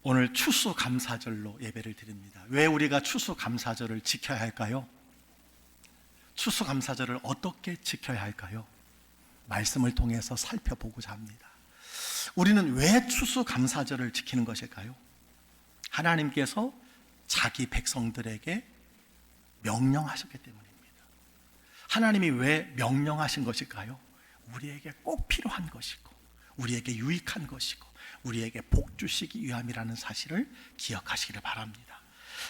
오늘 추수감사절로 예배를 드립니다. 왜 우리가 추수감사절을 지켜야 할까요? 추수감사절을 어떻게 지켜야 할까요? 말씀을 통해서 살펴보고자 합니다. 우리는 왜 추수감사절을 지키는 것일까요? 하나님께서 자기 백성들에게 명령하셨기 때문입니다. 하나님이 왜 명령하신 것일까요? 우리에게 꼭 필요한 것이고, 우리에게 유익한 것이고, 우리에게 복 주시기 위함이라는 사실을 기억하시기를 바랍니다.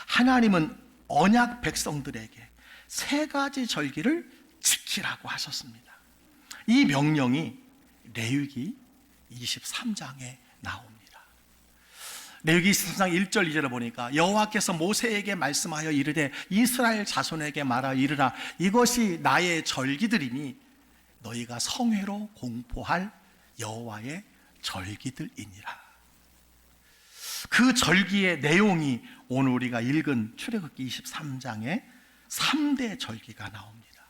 하나님은 언약 백성들에게 3가지 절기를 지키라고 하셨습니다. 이 명령이 레위기 23장에 나옵니다. 레위기 23장 1절 2절을 보니까 여호와께서 모세에게 말씀하여 이르되 이스라엘 자손에게 말하 이르라 이것이 나의 절기들이니 너희가 성회로 공포할 여호와의 절기들이니라. 그 절기의 내용이 오늘 우리가 읽은 출애굽기 23장에 3대 절기가 나옵니다.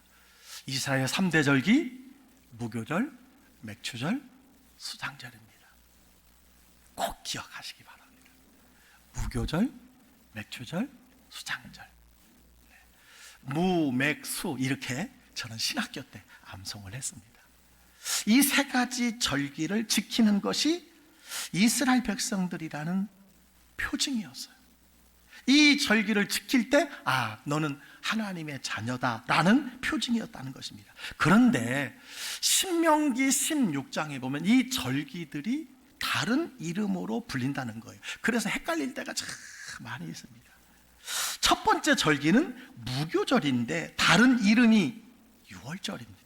이스라엘의 3대 절기, 무교절, 맥추절, 수장절입니다. 꼭 기억하시기 바랍니다. 무교절, 맥추절, 수장절. 무, 맥, 수 이렇게 저는 신학교 때 암송을 했습니다. 이 3가지 절기를 지키는 것이 이스라엘 백성들이라는 표징이었어요. 이 절기를 지킬 때 너는 하나님의 자녀다라는 표징이었다는 것입니다. 그런데 신명기 16장에 보면 이 절기들이 다른 이름으로 불린다는 거예요. 그래서 헷갈릴 때가 참 많이 있습니다. 첫 번째 절기는 무교절인데 다른 이름이 유월절입니다.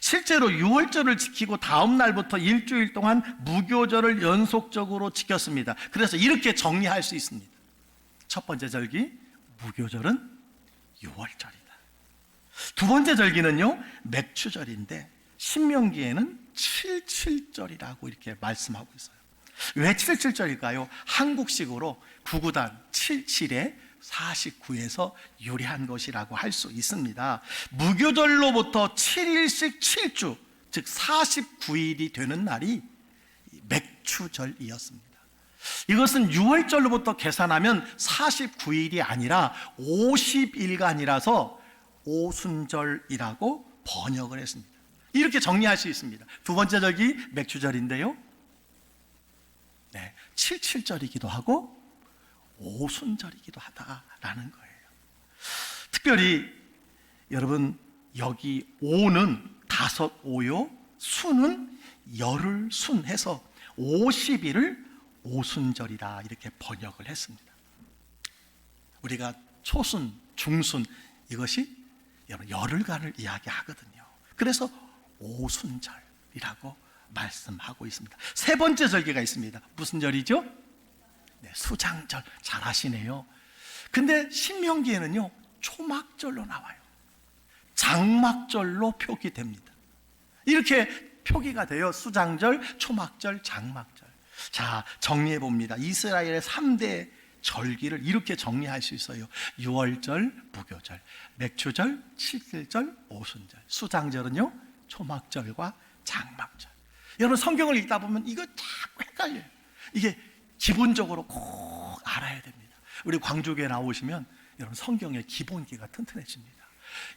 실제로 유월절을 지키고 다음 날부터 일주일 동안 무교절을 연속적으로 지켰습니다. 그래서 이렇게 정리할 수 있습니다. 첫 번째 절기 무교절은 유월절이다. 두 번째 절기는요 맥추절인데 신명기에는 77절이라고 이렇게 말씀하고 있어요. 왜 77절일까요? 한국식으로 9구단 77에 49에서 유래한 것이라고 할 수 있습니다. 무교절로부터 7일씩 7주, 즉 49일이 되는 날이 맥추절이었습니다. 이것은 6월절로부터 계산하면 49일이 아니라 50일간이라서 오순절이라고 번역을 했습니다. 이렇게 정리할 수 있습니다. 두 번째 절기 맥추절인데요 77절이기도 하고 오순절이기도 하다라는 거예요. 특별히 여러분 여기 오는 5오요 순은 열흘 순해서 50일을 오순절이라 이렇게 번역을 했습니다. 우리가 초순, 중순 이것이 열흘간을 이야기하거든요. 그래서 오순절이라고 말씀하고 있습니다. 세 번째 절기가 있습니다. 무슨 절이죠? 수장절. 잘 아시네요. 근데 신명기에는요 초막절로 나와요. 장막절로 표기됩니다. 이렇게 표기가 돼요. 수장절, 초막절, 장막절. 자, 정리해 봅니다. 이스라엘의 3대 절기를 이렇게 정리할 수 있어요. 유월절, 무교절, 맥추절, 7일절, 오순절. 수장절은요 초막절과 장막절. 여러분 성경을 읽다 보면 이거 자꾸 헷갈려요. 이게 기본적으로 꼭 알아야 됩니다. 우리 광주교회 나오시면 여러분 성경의 기본기가 튼튼해집니다.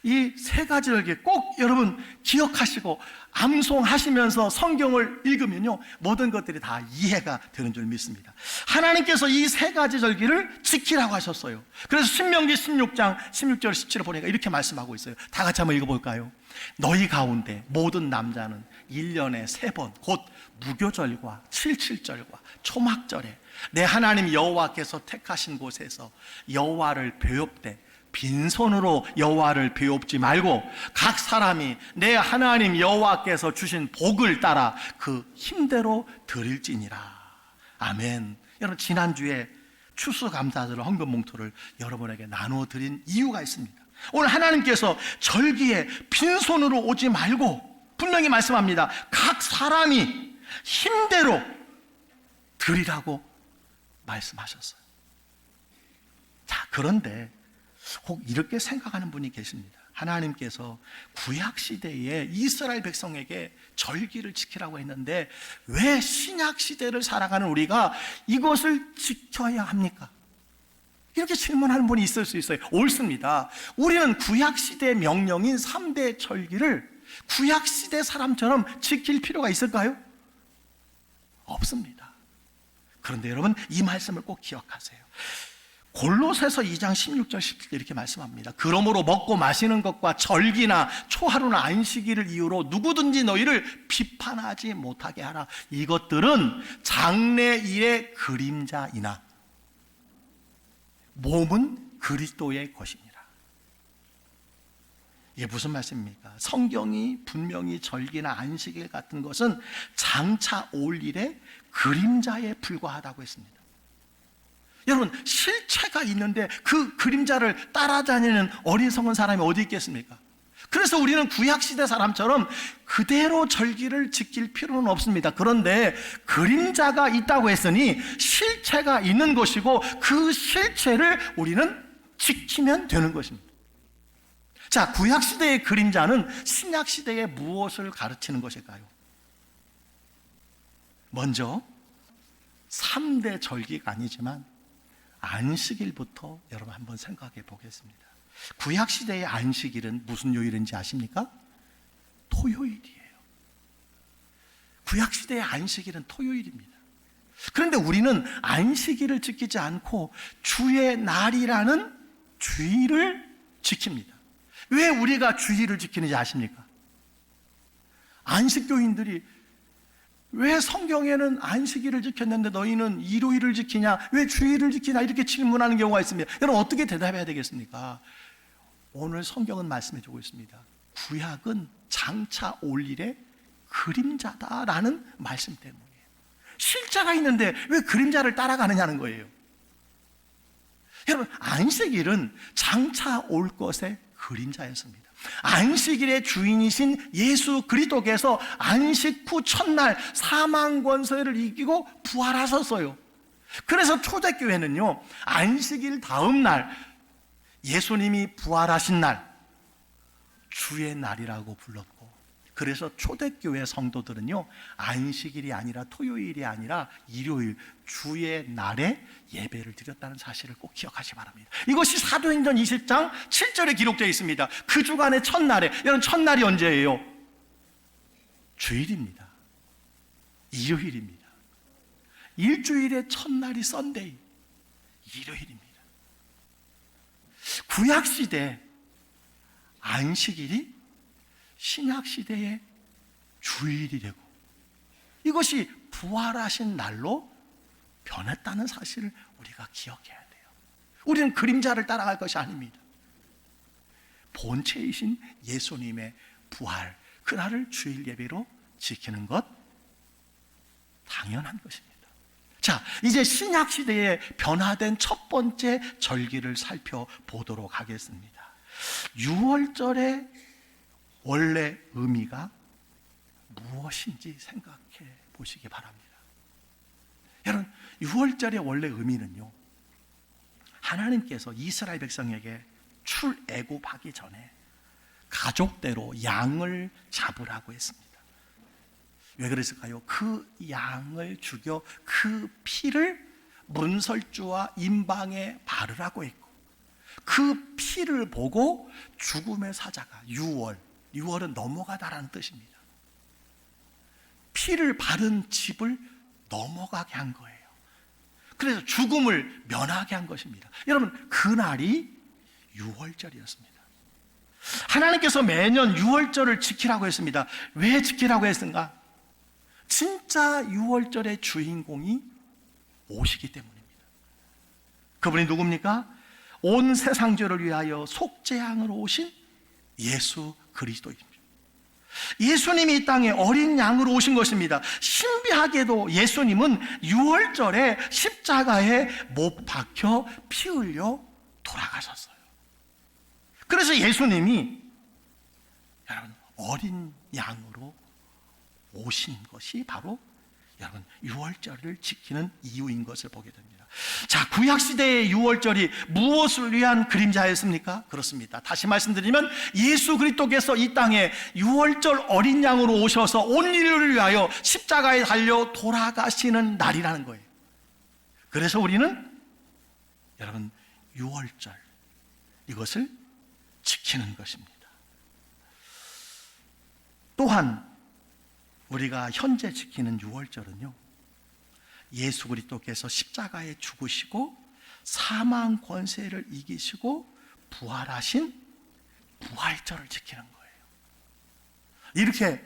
이 3가지 절기 꼭 여러분 기억하시고 암송하시면서 성경을 읽으면요 모든 것들이 다 이해가 되는 줄 믿습니다. 하나님께서 이 3가지 절기를 지키라고 하셨어요. 그래서 신명기 16장 16절 17을 보니까 이렇게 말씀하고 있어요. 다 같이 한번 읽어볼까요? 너희 가운데 모든 남자는 1년에 3번 곧 무교절과 77절과 초막절에 내 하나님 여호와께서 택하신 곳에서 여호와를 배웁되 빈손으로 여호와를 배웁지 말고 각 사람이 내 하나님 여호와께서 주신 복을 따라 그 힘대로 드릴지니라. 아멘. 여러분 지난주에 추수감사절 헌금 봉투를 여러분에게 나누어 드린 이유가 있습니다. 오늘 하나님께서 절기에 빈손으로 오지 말고 분명히 말씀합니다. 각 사람이 힘대로 드리라고 말씀하셨어요. 자, 그런데 혹 이렇게 생각하는 분이 계십니다. 하나님께서 구약 시대에 이스라엘 백성에게 절기를 지키라고 했는데 왜 신약 시대를 살아가는 우리가 이것을 지켜야 합니까? 이렇게 질문하는 분이 있을 수 있어요. 옳습니다. 우리는 구약 시대의 명령인 3대 절기를 구약 시대 사람처럼 지킬 필요가 있을까요? 없습니다. 그런데 여러분, 이 말씀을 꼭 기억하세요. 골로새서 2장 16절 17절 이렇게 말씀합니다. 그러므로 먹고 마시는 것과 절기나 초하루나 안식일을 이유로 누구든지 너희를 비판하지 못하게 하라. 이것들은 장래일의 그림자이나 몸은 그리스도의 것이니라. 이게 무슨 말씀입니까? 성경이 분명히 절기나 안식일 같은 것은 장차 올 일의 그림자에 불과하다고 했습니다. 여러분, 실체가 있는데 그 그림자를 따라다니는 어리석은 사람이 어디 있겠습니까? 그래서 우리는 구약시대 사람처럼 그대로 절기를 지킬 필요는 없습니다. 그런데 그림자가 있다고 했으니 실체가 있는 것이고 그 실체를 우리는 지키면 되는 것입니다. 자, 구약시대의 그림자는 신약시대에 무엇을 가르치는 것일까요? 먼저 3대 절기가 아니지만 안식일부터 여러분 한번 생각해 보겠습니다. 구약시대의 안식일은 무슨 요일인지 아십니까? 토요일이에요. 구약시대의 안식일은 토요일입니다. 그런데 우리는 안식일을 지키지 않고 주의 날이라는 주일을 지킵니다. 왜 우리가 주일을 지키는지 아십니까? 안식교인들이 왜 성경에는 안식일을 지켰는데 너희는 일요일을 지키냐? 왜 주일을 지키냐? 이렇게 질문하는 경우가 있습니다. 여러분, 어떻게 대답해야 되겠습니까? 오늘 성경은 말씀해 주고 있습니다. 구약은 장차 올 일의 그림자다라는 말씀 때문이에요. 실자가 있는데 왜 그림자를 따라가느냐는 거예요. 여러분, 안식일은 장차 올 것의 그림자였습니다. 안식일의 주인이신 예수 그리스도께서 안식 후 첫날 사망 권세를 이기고 부활하셨어요. 그래서 초대교회는요, 안식일 다음 날 예수님이 부활하신 날 주의 날이라고 불렀고, 그래서 초대교회 성도들은요, 안식일이 아니라 토요일이 아니라 일요일 주의 날에 예배를 드렸다는 사실을 꼭 기억하시기 바랍니다. 이것이 사도행전 20장 7절에 기록되어 있습니다. 그 주간의 첫날에, 여러분, 첫날이 언제예요? 주일입니다. 일요일입니다. 일주일의 첫날이 썬데이, 일요일입니다. 구약시대 안식일이 신약시대의 주일이 되고 이것이 부활하신 날로 변했다는 사실을 우리가 기억해야 돼요. 우리는 그림자를 따라갈 것이 아닙니다. 본체이신 예수님의 부활, 그날을 주일 예배로 지키는 것 당연한 것입니다. 자, 이제 신약시대에 변화된 첫 번째 절기를 살펴보도록 하겠습니다. 유월절의 원래 의미가 무엇인지 생각해 보시기 바랍니다. 여러분, 유월절의 원래 의미는요, 하나님께서 이스라엘 백성에게 출애굽하기 전에 가족대로 양을 잡으라고 했습니다. 왜 그랬을까요? 그 양을 죽여 그 피를 문설주와 임방에 바르라고 했고, 그 피를 보고 죽음의 사자가, 유월은 넘어가다라는 뜻입니다. 피를 바른 집을 넘어가게 한 거예요. 그래서 죽음을 면하게 한 것입니다. 여러분, 그날이 유월절이었습니다. 하나님께서 매년 유월절을 지키라고 했습니다. 왜 지키라고 했는가? 진짜 유월절의 주인공이 오시기 때문입니다. 그분이 누굽니까? 온 세상 죄를 위하여 속죄양으로 오신 예수 그리스도입니다. 예수님이 이 땅에 어린 양으로 오신 것입니다. 신비하게도 예수님은 유월절에 십자가에 못 박혀 피 흘려 돌아가셨어요. 그래서 예수님이 여러분 어린 양으로 오신 것이 바로 여러분 유월절을 지키는 이유인 것을 보게 됩니다. 자, 구약시대의 유월절이 무엇을 위한 그림자였습니까? 그렇습니다. 다시 말씀드리면 예수 그리스도께서 이 땅에 유월절 어린 양으로 오셔서 온 인류를 위하여 십자가에 달려 돌아가시는 날이라는 거예요. 그래서 우리는 여러분 유월절 이것을 지키는 것입니다. 또한 우리가 현재 지키는 유월절은요, 예수 그리스도께서 십자가에 죽으시고 사망 권세를 이기시고 부활하신 부활절을 지키는 거예요. 이렇게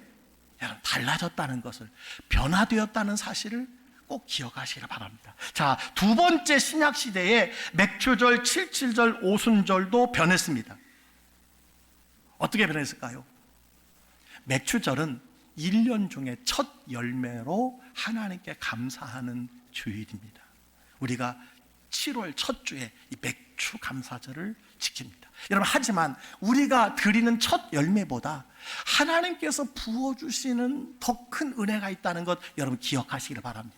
달라졌다는 것을, 변화되었다는 사실을 꼭 기억하시길 바랍니다. 자, 두 번째 신약 시대에 맥추절, 칠칠절, 오순절도 변했습니다. 어떻게 변했을까요? 맥추절은 1년 중에 첫 열매로 하나님께 감사하는 주일입니다. 우리가 7월 첫 주에 이 맥추 감사절을 지킵니다. 여러분, 하지만 우리가 드리는 첫 열매보다 하나님께서 부어주시는 더 큰 은혜가 있다는 것 여러분 기억하시길 바랍니다.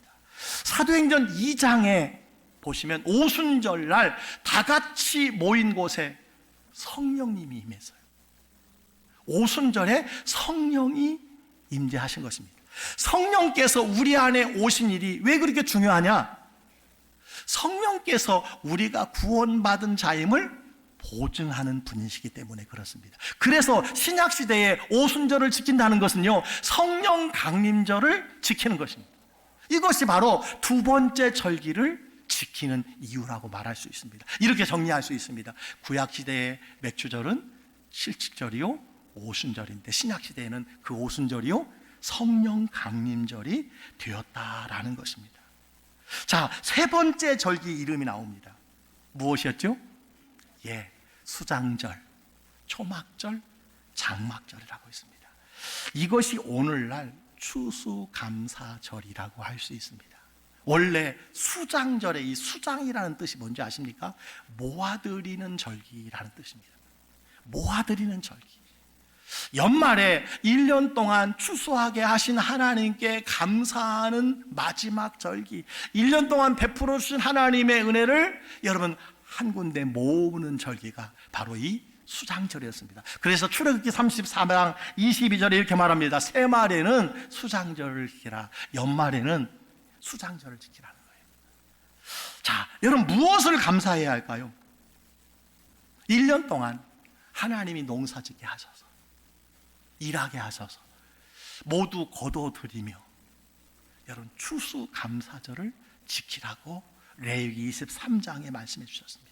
사도행전 2장에 보시면 오순절날 다 같이 모인 곳에 성령님이 임했어요. 오순절에 성령이 임재하신 것입니다. 성령께서 우리 안에 오신 일이 왜 그렇게 중요하냐? 성령께서 우리가 구원받은 자임을 보증하는 분이시기 때문에 그렇습니다. 그래서 신약시대에 오순절을 지킨다는 것은요, 성령 강림절을 지키는 것입니다. 이것이 바로 두 번째 절기를 지키는 이유라고 말할 수 있습니다. 이렇게 정리할 수 있습니다. 구약시대의 맥추절은 칠칠절이요 오순절인데, 신약시대에는 그 오순절이요 성령 강림절이 되었다라는 것입니다. 자, 세 번째 절기 이름이 나옵니다. 무엇이었죠? 예, 수장절, 초막절, 장막절이라고 있습니다. 이것이 오늘날 추수감사절이라고 할 수 있습니다. 원래 수장절의 이 수장이라는 뜻이 뭔지 아십니까? 모아드리는 절기라는 뜻입니다. 모아드리는 절기. 연말에 1년 동안 추수하게 하신 하나님께 감사하는 마지막 절기, 1년 동안 베풀어 주신 하나님의 은혜를 여러분 한 군데 모으는 절기가 바로 이 수장절이었습니다. 그래서 출애굽기 34장 22절에 이렇게 말합니다. 새말에는 수장절을 지키라, 연말에는 수장절을 지키라는 거예요. 자, 여러분 무엇을 감사해야 할까요? 1년 동안 하나님이 농사짓게 하셔서, 일하게 하셔서, 모두 거둬들이며 여러분 추수감사절을 지키라고 레위기 23장에 말씀해 주셨습니다.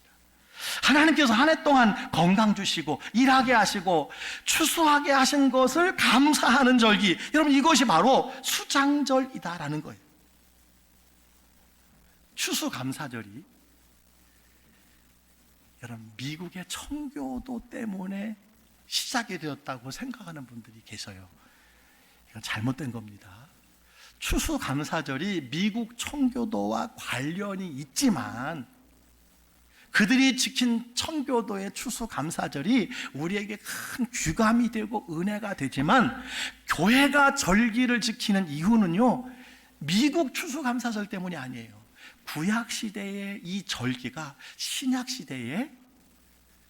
하나님께서 한 해 동안 건강 주시고 일하게 하시고 추수하게 하신 것을 감사하는 절기, 여러분 이것이 바로 수장절이다라는 거예요. 추수감사절이 여러분 미국의 청교도 때문에 시작이 되었다고 생각하는 분들이 계셔요. 이건 잘못된 겁니다. 추수감사절이 미국 청교도와 관련이 있지만 그들이 지킨 청교도의 추수감사절이 우리에게 큰 귀감이 되고 은혜가 되지만, 교회가 절기를 지키는 이유는요 미국 추수감사절 때문이 아니에요. 구약시대의 이 절기가 신약시대의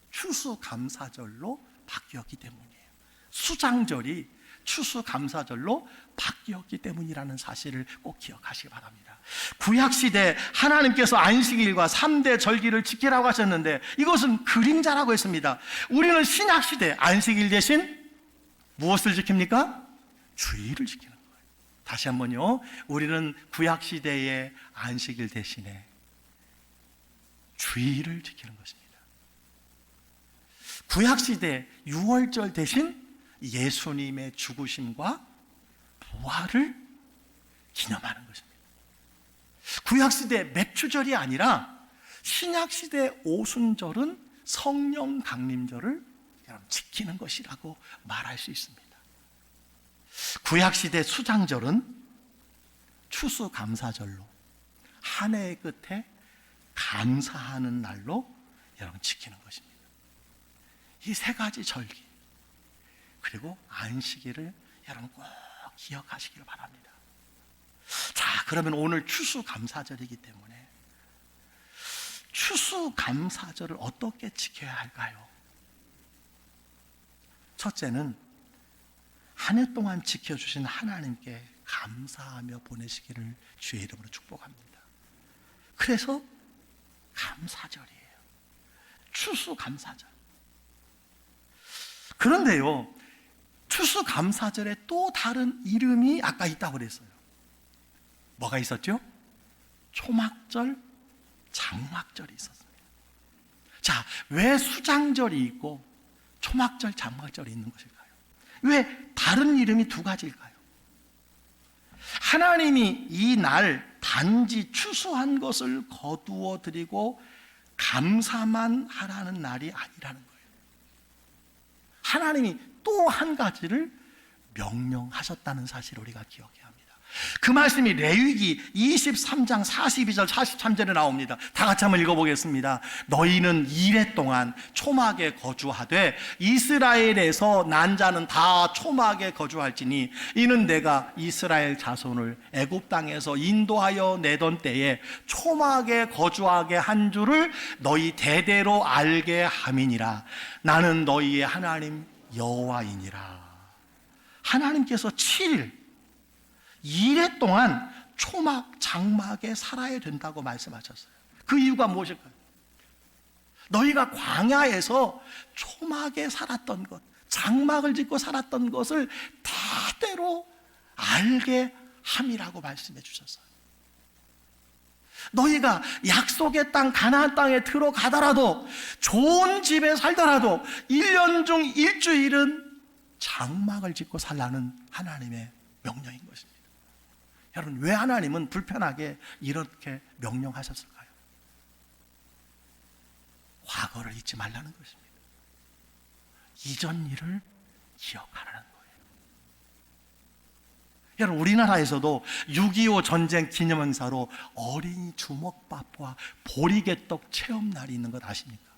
추수감사절로 바뀌었기 때문이에요. 수장절이 추수감사절로 바뀌었기 때문이라는 사실을 꼭 기억하시기 바랍니다. 구약시대 하나님께서 안식일과 3대 절기를 지키라고 하셨는데 이것은 그림자라고 했습니다. 우리는 신약시대 안식일 대신 무엇을 지킵니까? 주일을 지키는 거예요. 다시 한번요, 우리는 구약시대의 안식일 대신에 주일을 지키는 것입니다. 구약시대 유월절 대신 예수님의 죽으심과 부활을 기념하는 것입니다. 구약시대 맥추절이 아니라 신약시대 오순절은 성령 강림절을 지키는 것이라고 말할 수 있습니다. 구약시대 수장절은 추수감사절로 한 해의 끝에 감사하는 날로 여러분 지키는 것입니다. 이 세 가지 절기 그리고 안식일을 여러분 꼭 기억하시길 바랍니다. 자, 그러면 오늘 추수감사절이기 때문에 추수감사절을 어떻게 지켜야 할까요? 첫째는 한 해 동안 지켜주신 하나님께 감사하며 보내시기를 주의 이름으로 축복합니다. 그래서 감사절이에요. 추수감사절. 그런데요, 추수감사절에 또 다른 이름이 아까 있다고 그랬어요. 뭐가 있었죠? 초막절, 장막절이 있었습니다. 자, 왜 수장절이 있고 초막절, 장막절이 있는 것일까요? 왜 다른 이름이 두 가지일까요? 하나님이 이 날 단지 추수한 것을 거두어 드리고 감사만 하라는 날이 아니라는 거예요. 하나님이 또 한 가지를 명령하셨다는 사실을 우리가 기억해야 합니다. 그 말씀이 레위기 23장 42절 43절에 나옵니다. 다 같이 한번 읽어보겠습니다. 너희는 이래 동안 초막에 거주하되 이스라엘에서 난 자는 다 초막에 거주할지니 이는 내가 이스라엘 자손을 애굽 땅에서 인도하여 내던 때에 초막에 거주하게 한 줄을 너희 대대로 알게 함이니라. 나는 너희의 하나님 여호와이니라. 하나님께서 7일 이래 동안 초막, 장막에 살아야 된다고 말씀하셨어요. 그 이유가 무엇일까요? 너희가 광야에서 초막에 살았던 것, 장막을 짓고 살았던 것을 대대로 알게 함이라고 말씀해 주셨어요. 너희가 약속의 땅 가나안 땅에 들어가더라도, 좋은 집에 살더라도 1년 중 일주일은 장막을 짓고 살라는 하나님의 명령인 것입니다. 여러분, 왜 하나님은 불편하게 이렇게 명령하셨을까요? 과거를 잊지 말라는 것입니다. 이전 일을 기억하라는 거예요. 여러분, 우리나라에서도 6.25 전쟁 기념행사로 어린이 주먹밥과 보리개떡 체험날이 있는 것 아십니까?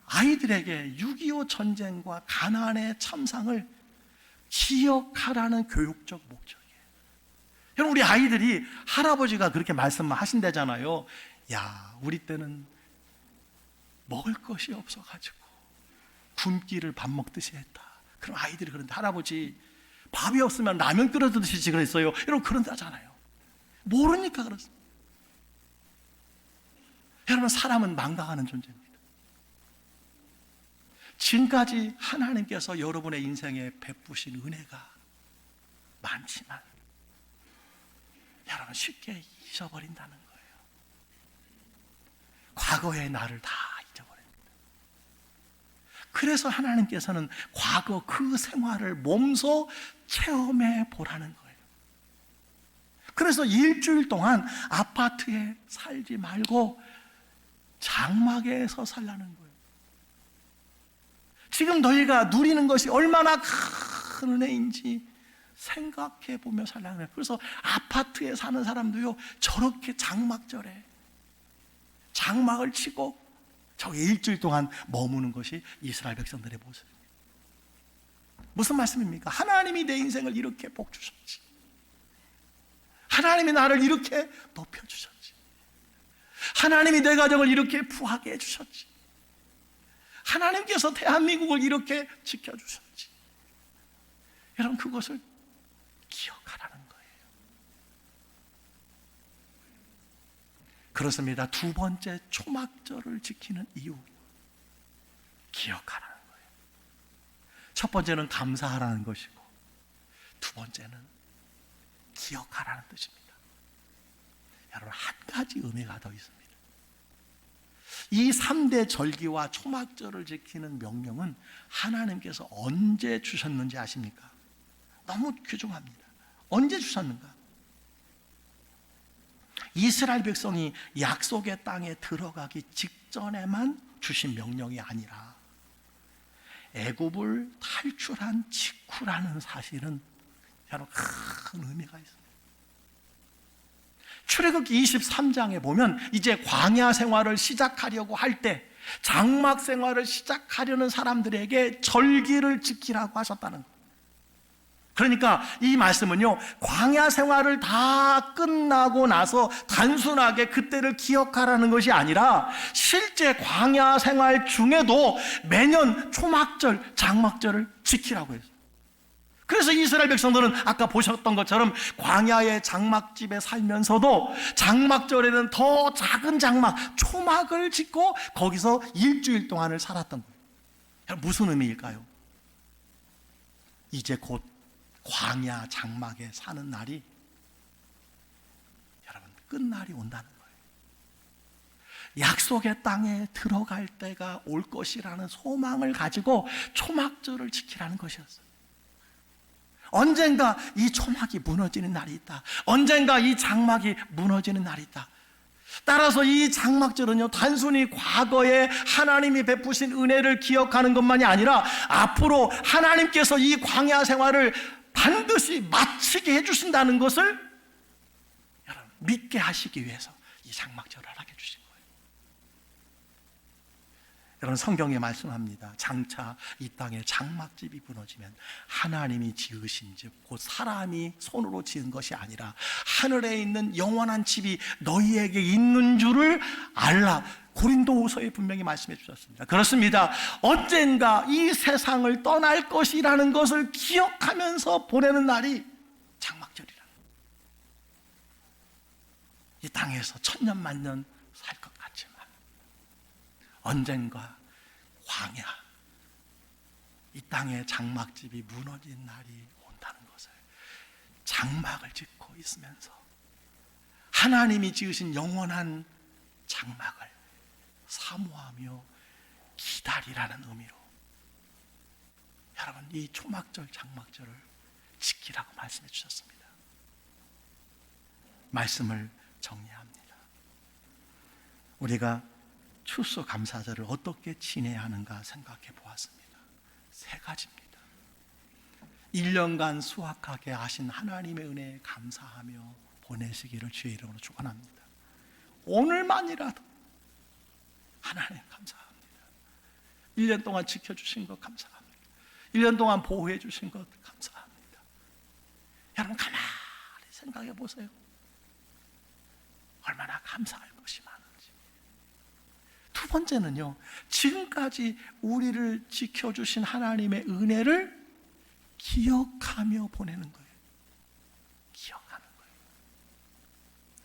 아이들에게 6.25 전쟁과 가나안의 참상을 기억하라는 교육적 목적이에요. 여러분, 우리 아이들이 할아버지가 그렇게 말씀만 하신다잖아요. 야, 우리 때는 먹을 것이 없어가지고 굶기를 밥 먹듯이 했다. 그럼 아이들이 그런데 할아버지 밥이 없으면 라면 끓여 드시지 그랬어요. 여러분, 그런다잖아요. 모르니까 그렇습니다. 여러분, 사람은 망각하는 존재입니다. 지금까지 하나님께서 여러분의 인생에 베푸신 은혜가 많지만 여러분 쉽게 잊어버린다는 거예요. 과거의 나를 다 잊어버립니다. 그래서 하나님께서는 과거 그 생활을 몸소 체험해 보라는 거예요. 그래서 일주일 동안 아파트에 살지 말고 장막에서 살라는 거예요. 지금 너희가 누리는 것이 얼마나 큰 은혜인지 생각해 보며 살라는 거예요. 그래서 아파트에 사는 사람도요, 저렇게 장막절에 장막을 치고 저기 일주일 동안 머무는 것이 이스라엘 백성들의 모습입니다. 무슨 말씀입니까? 하나님이 내 인생을 이렇게 복 주셨지. 하나님이 나를 이렇게 높여 주셨지. 하나님이 내 가정을 이렇게 부하게 해 주셨지. 하나님께서 대한민국을 이렇게 지켜주셨지. 여러분, 그것을 기억하라는 거예요. 그렇습니다. 두 번째, 초막절을 지키는 이유, 기억하라는 거예요. 첫 번째는 감사하라는 것이고, 두 번째는 기억하라는 뜻입니다. 여러분, 한 가지 의미가 더 있습니다. 이 3대 절기와 초막절을 지키는 명령은 하나님께서 언제 주셨는지 아십니까? 너무 귀중합니다. 언제 주셨는가? 이스라엘 백성이 약속의 땅에 들어가기 직전에만 주신 명령이 아니라 애굽을 탈출한 직후라는 사실은 여러분 큰 의미가 있습니다. 출애굽기 23장에 보면 이제 광야 생활을 시작하려고 할 때 장막 생활을 시작하려는 사람들에게 절기를 지키라고 하셨다는 거예요. 그러니까 이 말씀은요, 광야 생활을 다 끝나고 나서 단순하게 그때를 기억하라는 것이 아니라 실제 광야 생활 중에도 매년 초막절, 장막절을 지키라고 했어요. 그래서 이스라엘 백성들은 아까 보셨던 것처럼 광야의 장막집에 살면서도 장막절에는 더 작은 장막, 초막을 짓고 거기서 일주일 동안을 살았던 거예요. 무슨 의미일까요? 이제 곧 광야 장막에 사는 날이 여러분 끝날이 온다는 거예요. 약속의 땅에 들어갈 때가 올 것이라는 소망을 가지고 초막절을 지키라는 것이었어요. 언젠가 이 초막이 무너지는 날이 있다. 언젠가 이 장막이 무너지는 날이 있다. 따라서 이 장막절은요, 단순히 과거에 하나님이 베푸신 은혜를 기억하는 것만이 아니라 앞으로 하나님께서 이 광야 생활을 반드시 마치게 해주신다는 것을 여러분 믿게 하시기 위해서 이 장막절을 하게 주신 거예요. 여러분 성경에 말씀합니다. 장차 이 땅에 장막집이 무너지면 하나님이 지으신 집, 곧 사람이 손으로 지은 것이 아니라 하늘에 있는 영원한 집이 너희에게 있는 줄을 알라. 고린도후서에 분명히 말씀해 주셨습니다. 그렇습니다. 언젠가 이 세상을 떠날 것이라는 것을 기억하면서 보내는 날이 장막절이라. 이 땅에서 천년 만년 살 것 같지만 언젠가 광야, 이 땅에 장막집이 무너진 날이 온다는 것을 장막을 짓고 있으면서 하나님이 지으신 영원한 장막을 사모하며 기다리라는 의미로 여러분 이 초막절 장막절을 지키라고 말씀해 주셨습니다. 말씀을 정리합니다. 우리가 추수감사절을 어떻게 지내야 하는가 생각해 보았습니다. 세 가지입니다. 1년간 수확하게 하신 하나님의 은혜에 감사하며 보내시기를 주의 이름으로 축원합니다. 오늘만이라도 하나님 감사합니다. 1년 동안 지켜주신 것 감사합니다. 1년 동안 보호해 주신 것 감사합니다. 여러분 가만히 생각해 보세요. 얼마나 감사할 것이 많은지. 두 번째는요, 지금까지 우리를 지켜주신 하나님의 은혜를 기억하며 보내는 거예요. 기억하는 거예요.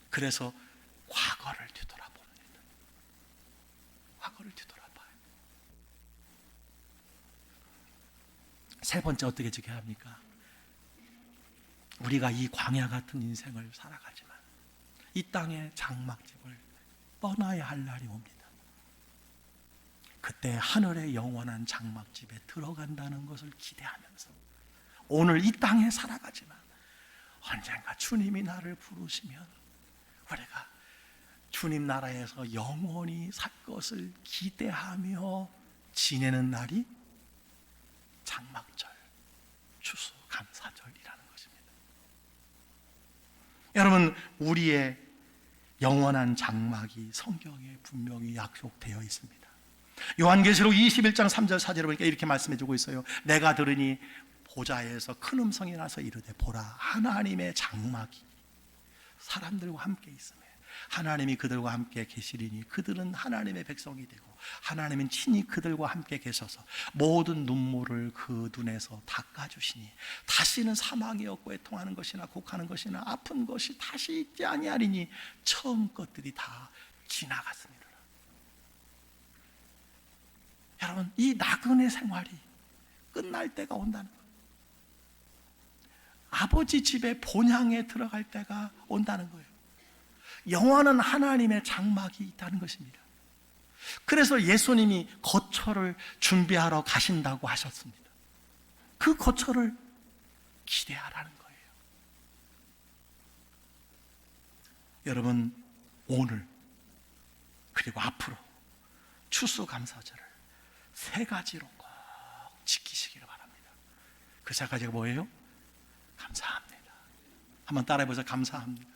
그래서 과거를 뒤돌아봅니다. 과거를 뒤돌아봐요. 세 번째 어떻게 지켜야 합니까? 우리가 이 광야 같은 인생을 살아가지만 이 땅의 장막집을 떠나야 할 날이 옵니다. 그때 하늘의 영원한 장막집에 들어간다는 것을 기대하면서 오늘 이 땅에 살아가지만 언젠가 주님이 나를 부르시면 우리가 주님 나라에서 영원히 살 것을 기대하며 지내는 날이 장막절, 추수감사절이라는 것입니다. 여러분, 우리의 영원한 장막이 성경에 분명히 약속되어 있습니다. 요한계시록 21장 3절 4절을 보니까 이렇게 말씀해 주고 있어요. 내가 들으니 보좌에서 큰 음성이 나서 이르되 보라, 하나님의 장막이 사람들과 함께 있으며 하나님이 그들과 함께 계시리니 그들은 하나님의 백성이 되고 하나님은 친히 그들과 함께 계셔서 모든 눈물을 그 눈에서 닦아주시니 다시는 사망이 없고 애통하는 것이나 곡하는 것이나 아픈 것이 다시 있지 아니하리니 처음 것들이 다 지나갔습니다. 여러분, 이 나그네 생활이 끝날 때가 온다는 거예요. 아버지 집에 본향에 들어갈 때가 온다는 거예요. 영원한 하나님의 장막이 있다는 것입니다. 그래서 예수님이 거처를 준비하러 가신다고 하셨습니다. 그 거처를 기대하라는 거예요. 여러분, 오늘 그리고 앞으로 추수감사절을 세 가지로 꼭 지키시기를 바랍니다. 그 세 가지가 뭐예요? 감사합니다. 한번 따라해보세요. 감사합니다.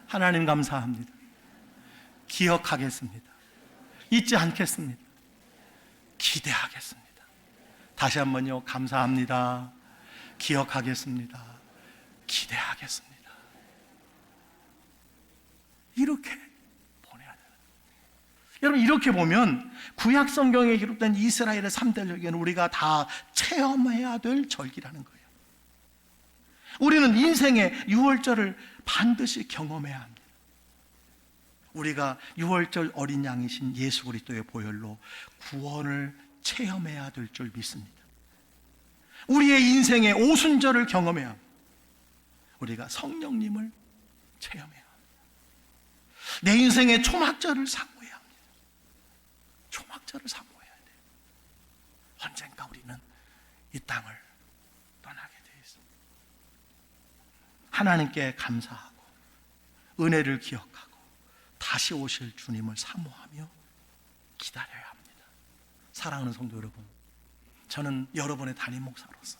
하나님 감사합니다. 기억하겠습니다. 잊지 않겠습니다. 기대하겠습니다. 다시 한번요. 감사합니다. 기억하겠습니다. 기대하겠습니다. 이렇게 보내야 돼요. 여러분, 이렇게 보면 구약 성경에 기록된 이스라엘의 3대 절기는 우리가 다 체험해야 될 절기라는 거예요. 우리는 인생의 유월절을 반드시 경험해야 합니다. 우리가 유월절 어린 양이신 예수 그리스도의 보혈로 구원을 체험해야 될 줄 믿습니다. 우리의 인생의 오순절을 경험해야 합니다. 우리가 성령님을 체험해야 합니다. 내 인생의 초막절을 사모해야 합니다. 초막절을 사모해야 돼요. 언젠가 우리는 이 땅을 떠나게 되어 있습니다. 하나님께 감사하고 은혜를 기억하고 다시 오실 주님을 사모하며 기다려야 합니다. 사랑하는 성도 여러분, 저는 여러분의 담임 목사로서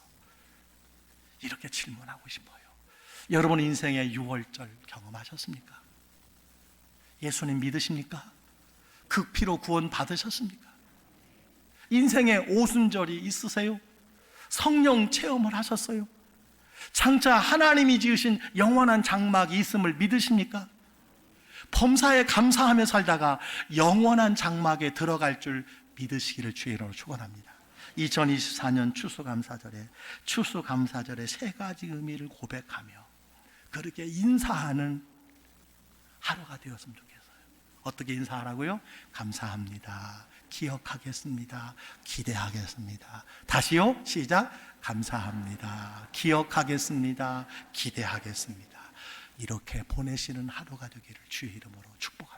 이렇게 질문하고 싶어요. 여러분 인생의 유월절 경험하셨습니까? 예수님 믿으십니까? 그 피로 구원 받으셨습니까? 인생의 오순절이 있으세요? 성령 체험을 하셨어요? 장차 하나님이 지으신 영원한 장막이 있음을 믿으십니까? 범사에 감사하며 살다가 영원한 장막에 들어갈 줄 믿으시기를 주의 이름으로 축원합니다. 2024년 추수감사절에 세 가지 의미를 고백하며 그렇게 인사하는 하루가 되었으면 좋겠어요. 어떻게 인사하라고요? 감사합니다. 기억하겠습니다. 기대하겠습니다. 다시요. 시작. 감사합니다. 기억하겠습니다. 기대하겠습니다. 이렇게 보내시는 하루가 되기를 주의 이름으로 축복합니다.